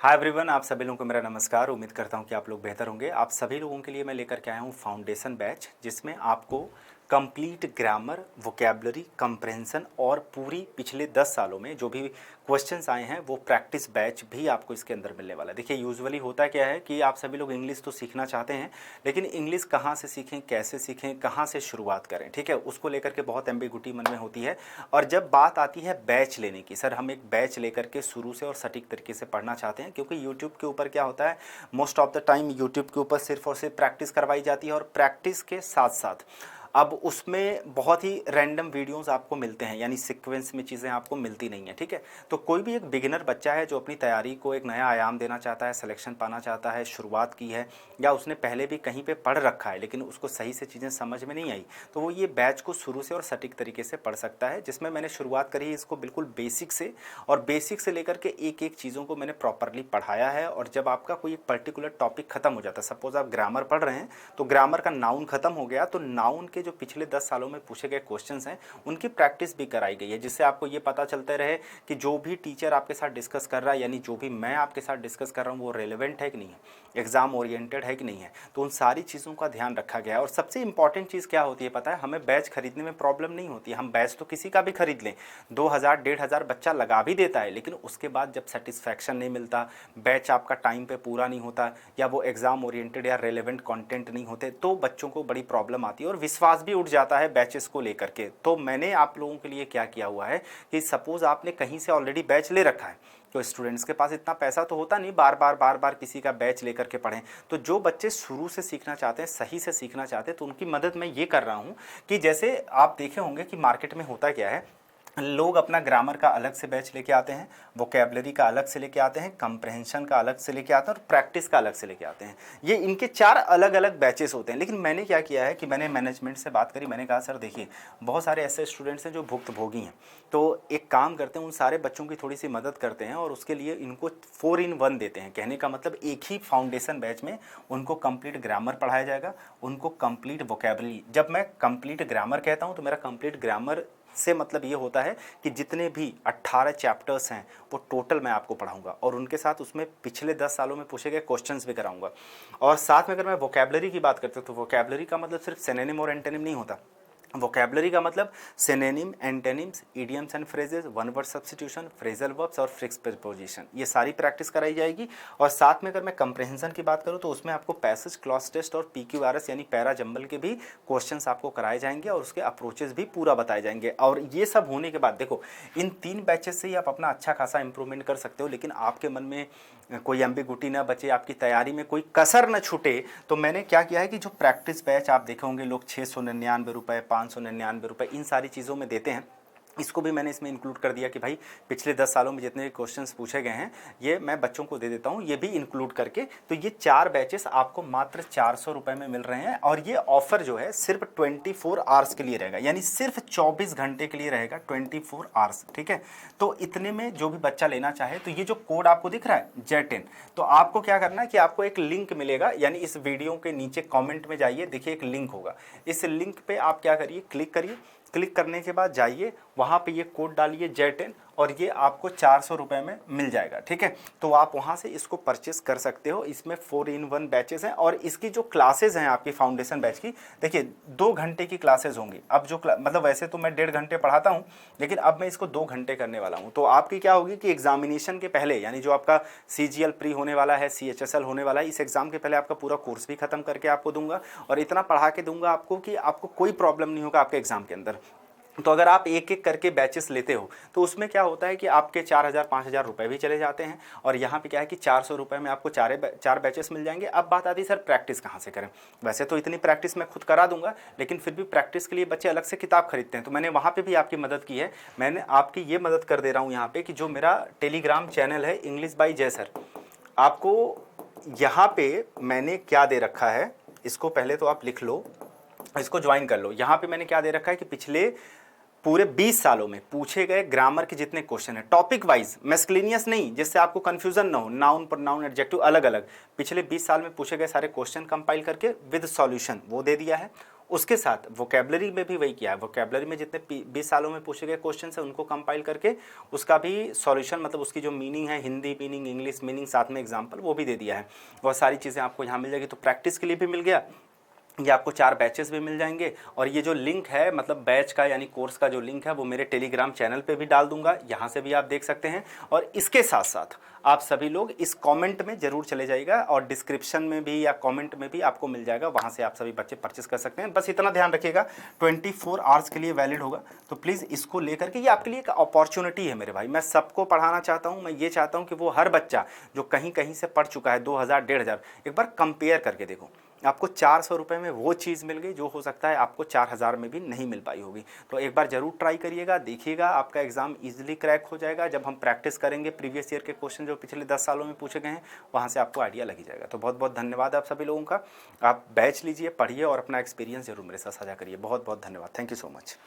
Hi everyone, आप सभी लोगों को मेरा नमस्कार। उम्मीद करता हूं कि आप लोग बेहतर होंगे। आप सभी लोगों के लिए मैं लेकर के आया हूं फाउंडेशन बैच, जिसमें आपको कंप्लीट ग्रामर, वोकैबुलरी, कंप्रहेंशन और पूरी पिछले 10 सालों में जो भी क्वेश्चंस आए हैं वो प्रैक्टिस बैच भी आपको इसके अंदर मिलने वाला है। देखिए, यूजुअली होता क्या है कि आप सभी लोग इंग्लिश तो सीखना चाहते हैं, लेकिन इंग्लिश कहाँ से सीखें, कैसे सीखें, कहाँ से शुरुआत करें, ठीक है, उसको लेकर के बहुत एम्बिगुटी मन में होती है। और जब बात आती है बैच लेने की, सर हम एक बैच लेकर के शुरू से और सटीक तरीके से पढ़ना चाहते हैं, क्योंकि यूट्यूब के ऊपर क्या होता है, most of the time YouTube के ऊपर सिर्फ और सिर्फ प्रैक्टिस करवाई जाती है, और प्रैक्टिस के साथ साथ अब उसमें बहुत ही रैंडम वीडियोस आपको मिलते हैं, यानी सीक्वेंस में चीज़ें आपको मिलती नहीं है, ठीक है। तो कोई भी एक बिगिनर बच्चा है जो अपनी तैयारी को एक नया आयाम देना चाहता है, सिलेक्शन पाना चाहता है, शुरुआत की है, या उसने पहले भी कहीं पे पढ़ रखा है लेकिन उसको सही से चीज़ें समझ में नहीं आई, तो वो ये बैच को शुरू से और सटीक तरीके से पढ़ सकता है, जिसमें मैंने शुरुआत करी है इसको बिल्कुल बेसिक से। और बेसिक से लेकर के एक एक चीज़ों को मैंने प्रॉपरली पढ़ाया है। और जब आपका कोई एक पर्टिकुलर टॉपिक खत्म हो जाता है, सपोज आप ग्रामर पढ़ रहे हैं, तो ग्रामर का नाउन खत्म हो गया, तो नाउन के जो पिछले 10 सालों में पूछे गए क्वेश्चंस हैं उनकी प्रैक्टिस भी कराई गई है, जिससे आपको ये पता चलते रहे कि जो भी टीचर आपके साथ डिस्कस कर रहा है, यानी जो भी मैं आपके साथ डिस्कस कर रहा हूँ, वो रेलेवेंट है कि नहीं है, एग्जाम ओरिएंटेड है कि नहीं है। तो उन सारी चीज़ों का ध्यान रखा गया है। और सबसे इंपॉर्टेंट चीज़ क्या होती है पता है, हमें बैच खरीदने में प्रॉब्लम नहीं होती है। हम बैच तो किसी का भी खरीद लें, 2000 1500 बच्चा लगा भी देता है, लेकिन उसके बाद जब सेटिस्फैक्शन नहीं मिलता, बैच आपका टाइम पे पूरा नहीं होता, या वो एग्जाम ओरिएंटेड या रेलेवेंट कंटेंट नहीं होते, तो बच्चों को बड़ी प्रॉब्लम आती है और विश्वास भी उठ जाता है बैचेस को लेकर के। तो मैंने आप लोगों के लिए क्या किया हुआ है कि सपोज आपने कहीं से ऑलरेडी बैच ले रखा है, तो स्टूडेंट्स के पास इतना पैसा तो होता नहीं बार बार किसी का बैच लेकर के पढ़ें। तो जो बच्चे शुरू से सीखना चाहते हैं, सही से सीखना चाहते हैं, तो उनकी मदद मैं ये कर रहा हूँ कि जैसे आप देखे होंगे कि मार्केट में होता क्या है, लोग अपना ग्रामर का अलग से बैच लेके आते हैं, वोकैबुलरी का अलग से लेके आते हैं, कंप्रहेंशन का अलग से लेके आते हैं, और प्रैक्टिस का अलग से लेके आते हैं। ये इनके 4 अलग अलग बैचेस होते हैं। लेकिन मैंने क्या किया है कि मैंने मैनेजमेंट से बात करी, मैंने कहा सर देखिए, बहुत सारे ऐसे स्टूडेंट्स हैं जो भुक्तभोगी हैं, तो एक काम करते हैं, उन सारे बच्चों की थोड़ी सी मदद करते हैं और उसके लिए इनको 4 in 1 देते हैं। कहने का मतलब एक ही फाउंडेशन बैच में उनको कंप्लीट ग्रामर पढ़ाया जाएगा, उनको कंप्लीट वोकैबुलरी। जब मैं कंप्लीट ग्रामर कहता हूँ तो मेरा कंप्लीट ग्रामर से मतलब ये होता है कि जितने भी 18 चैप्टर्स हैं वो टोटल मैं आपको पढ़ाऊंगा, और उनके साथ उसमें पिछले 10 सालों में पूछे गए क्वेश्चंस भी कराऊंगा। और साथ में अगर मैं वोकैबुलरी की बात करता हूँ, तो वोकैबुलरी का मतलब सिर्फ सिनोनिम और एंटोनिम नहीं होता। वोकैबुलरी का मतलब synonym, antonyms, idioms and phrases, one word substitution, phrasal verbs और फिक्स्ड प्रीपोजिशन, ये सारी प्रैक्टिस कराई जाएगी। और साथ में अगर मैं कंप्रहेंशन की बात करूं तो उसमें आपको पैसेज, क्लॉज टेस्ट और PQRS यानी पैरा जंबल के भी क्वेश्चंस आपको कराए जाएंगे, और उसके अप्रोचेस भी पूरा बताए जाएंगे। और ये सब होने के बाद देखो, इन 3 बैचेस से ही आप अपना अच्छा खासा इंप्रूवमेंट कर सकते हो, लेकिन आपके मन में कोई एम्बिगुटी ना बचे, आपकी तैयारी में कोई कसर न छूटे। तो मैंने क्या किया है कि जो प्रैक्टिस बैच आप देखे होंगे लोग 699 रुपये, 599 रुपये, इन सारी चीज़ों में देते हैं, इसको भी मैंने इसमें इंक्लूड कर दिया कि भाई पिछले 10 सालों में जितने भी क्वेश्चंस पूछे गए हैं ये मैं बच्चों को दे देता हूँ, ये भी इंक्लूड करके। तो ये 4 बैचेस आपको मात्र 400 रुपये में मिल रहे हैं, और ये ऑफर जो है सिर्फ 24 आवर्स के लिए रहेगा, यानी सिर्फ 24 घंटे के लिए रहेगा, 24 आवर्स, ठीक है। तो इतने में जो भी बच्चा लेना चाहे, तो ये जो कोड आपको दिख रहा है J10, तो आपको क्या करना है कि आपको एक लिंक मिलेगा, यानी इस वीडियो के नीचे कॉमेंट में जाइए, देखिए एक लिंक होगा, इस लिंक पे आप क्या करिए, क्लिक करिए। क्लिक करने के बाद जाइए, वहाँ पे ये कोड डालिए J10, और ये आपको 400 रुपये में मिल जाएगा, ठीक है। तो आप वहाँ से इसको परचेस कर सकते हो। इसमें 4 in 1 बैचेस हैं, और इसकी जो क्लासेज हैं आपकी फाउंडेशन बैच की, देखिए 2 घंटे की क्लासेज होंगी। अब जो मतलब वैसे तो मैं 1.5 घंटे पढ़ाता हूँ, लेकिन अब मैं इसको 2 घंटे करने वाला हूँ। तो आपकी क्या होगी कि एग्जामिनेशन के पहले, यानी जो आपका CGL प्री होने वाला है, CHSL होने वाला है, इस एग्जाम के पहले आपका पूरा कोर्स भी खत्म करके आपको दूंगा, और इतना पढ़ा के दूंगा आपको कि आपको कोई प्रॉब्लम नहीं होगा आपके एग्जाम के अंदर। तो अगर आप एक एक करके बैचेस लेते हो, तो उसमें क्या होता है कि आपके 4000 5000 रुपये भी चले जाते हैं, और यहाँ पे क्या है कि 400 रुपये में आपको 4 बैचेस मिल जाएंगे। अब बात आती है सर प्रैक्टिस कहाँ से करें। वैसे तो इतनी प्रैक्टिस मैं खुद करा दूंगा, लेकिन फिर भी प्रैक्टिस के लिए बच्चे अलग से किताब खरीदते हैं, तो मैंने वहाँ पर भी आपकी मदद की है। मैंने आपकी ये मदद कर दे रहा हूँ यहाँ पर कि जो मेरा टेलीग्राम चैनल है इंग्लिश बाय जय सर, आपको यहाँ पर मैंने क्या दे रखा है, इसको पहले तो आप लिख लो, इसको ज्वाइन कर लो। यहाँ पे मैंने क्या दे रखा है कि पिछले पूरे 20 सालों में पूछे गए ग्रामर के जितने क्वेश्चन हैं, टॉपिक वाइज, मेस्क्लेनियस नहीं, जिससे आपको कंफ्यूजन ना हो, नाउन प्रोनाउन एडजेक्टिव अलग अलग, पिछले 20 साल में पूछे गए सारे क्वेश्चन कंपाइल करके विद सॉल्यूशन वो दे दिया है। उसके साथ वोकेबलरी में भी वही किया है। वोकेबलरी में जितने 20 सालों में पूछे गए क्वेश्चन हैं उनको कंपाइल करके उसका भी सॉल्यूशन, मतलब उसकी जो मीनिंग है, हिंदी मीनिंग, इंग्लिश मीनिंग, साथ में एग्जाम्पल वो भी दे दिया है। बहुत सारी चीज़ें आपको यहाँ मिल जाएगी। तो प्रैक्टिस के लिए भी मिल गया, ये आपको 4 बैचेस भी मिल जाएंगे। और ये जो लिंक है, मतलब बैच का यानी कोर्स का जो लिंक है वो मेरे टेलीग्राम चैनल पे भी डाल दूंगा, यहाँ से भी आप देख सकते हैं। और इसके साथ साथ आप सभी लोग इस कमेंट में ज़रूर चले जाइएगा और डिस्क्रिप्शन में भी या कमेंट में भी आपको मिल जाएगा, वहाँ से आप सभी बच्चे परचेस कर सकते हैं। बस इतना ध्यान रखिएगा 24 आवर्स के लिए वैलिड होगा, तो प्लीज़ इसको लेकर के, ये आपके लिए एक अपॉर्चुनिटी है मेरे भाई। मैं सबको पढ़ाना चाहता हूँ, मैं ये चाहता हूँ कि वो हर बच्चा जो कहीं कहीं से पढ़ चुका है 2000 1500, एक बार कंपेयर करके देखो, आपको 400 रुपये में वो चीज़ मिल गई जो हो सकता है आपको 4000 में भी नहीं मिल पाई होगी। तो एक बार ज़रूर ट्राई करिएगा, देखिएगा, आपका एग्ज़ाम इजीली क्रैक हो जाएगा। जब हम प्रैक्टिस करेंगे प्रीवियस ईयर के क्वेश्चन जो पिछले 10 सालों में पूछे गए हैं, वहाँ से आपको आइडिया लग ही जाएगा। तो बहुत बहुत धन्यवाद आप सभी लोगों का। आप बैच लीजिए, पढ़िए और अपना एक्सपीरियंस जरूर मेरे साथ साझा करिए। बहुत बहुत धन्यवाद। Thank you so much.